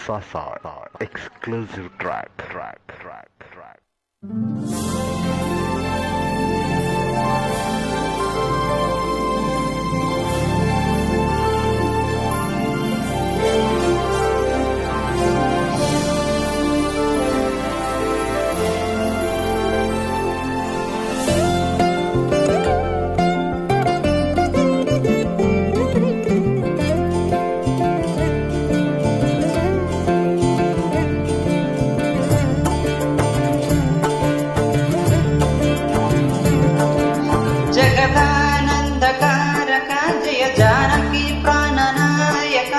Sasa exclusive track. జగదానందకారక జయ జానకి ప్రాణనాయక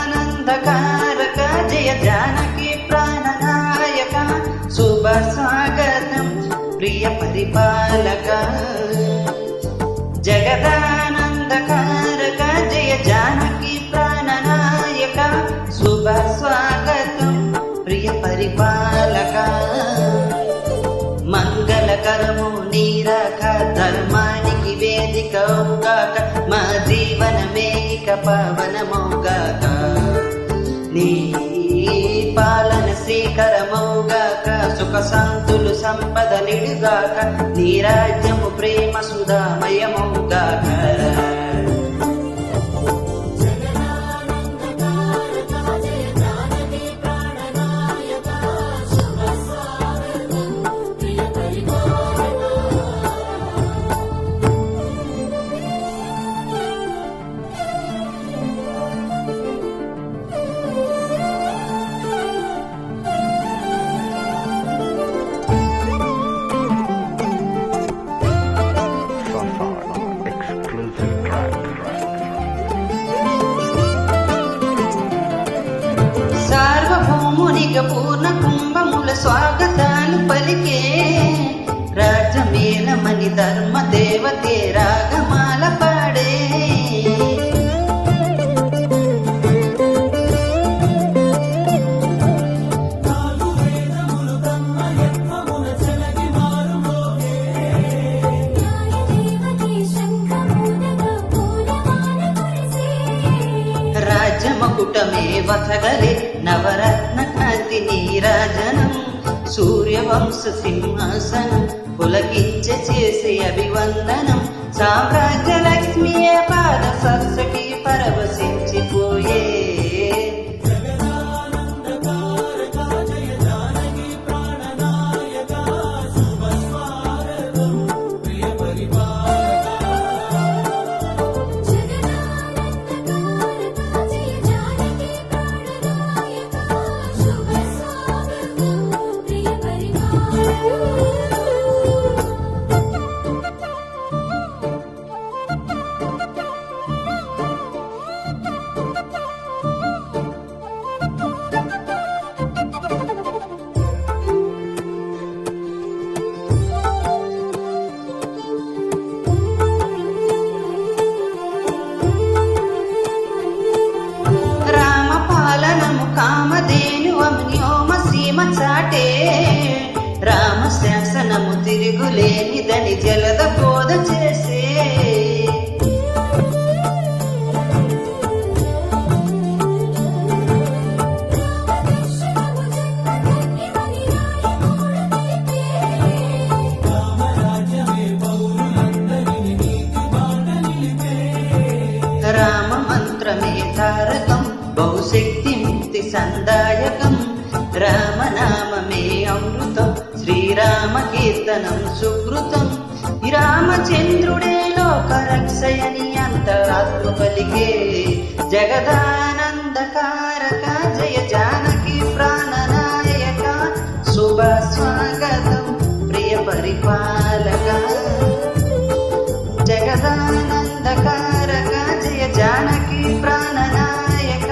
జగదానందకారక జయ జానకి ప్రాణనాయక శుభ స్వాగతం ప్రియ పరిపాలక జగదానందకారక జయ జానకి ప్రాణనాయక శుభ స్వాగతం ప్రియ పరిపాలక మంగళకరము నీరాక ధర్మానికి వేదికవుగాక మా జీవనమే ఇక పవనమౌగాక నీ పాలన శ్రీకరమౌగాక సుఖ శాంతులు సంపద నిడుగాక నీ రాజ్యము ప్రేమ సుధామయమౌగాక సార్వభౌమునిక పూర్ణ కుంభముల స్వాగతాలు పలికే రాజమేలమని ధర్మ దేవతే రాగమాల పాడే రాజమకుటమే వథగలే నవరత్న కాంతి నీరాజనం సూర్యవంశ సింహాసనం పులకించే చేసే అభివందనం సామ్రాజ్య లక్ష్మీయ పాద సరస్వకి పరవశించిపోయే చాటే రామ శాసనము తిరుగులేనిదని జలద బోధ చేసే రామ మంత్రమే తారకం బహుశక్తి ముక్తి సందాయకం రామనామమే అమృతం శ్రీరామ కీర్తనం సుకృతం రామచంద్రుడే లోక రక్షయని అంతరాత్మ పలికే జగదానందకారక జయ జానకి ప్రాణనాయక శుభ స్వాగతం ప్రియ పరిపాలక జగదానందకారక జయ జానకి ప్రాణనాయక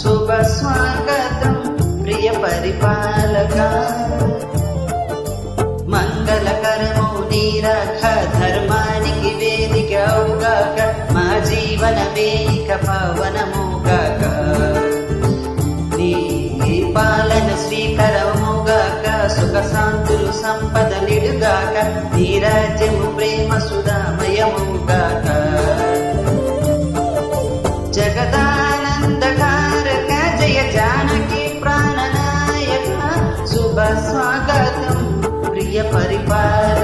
శుభ స్వాగతం ప్రియ పరిపాలక మంగళకరము నీరాక ధర్మానికి వేదిక అవుగాక మా జీవనమే ఇక పవనముగాక నీ పాలన శ్రీకరముగాక సుఖ శాంతులు సంపద నిడుగాక నీ రాజ్యము ప్రేమ సుధామయముగాక జగదానందకారక జయ జానకి ప్రాణనాయక శుభ స్వాగతం ప్రియ పరిపాల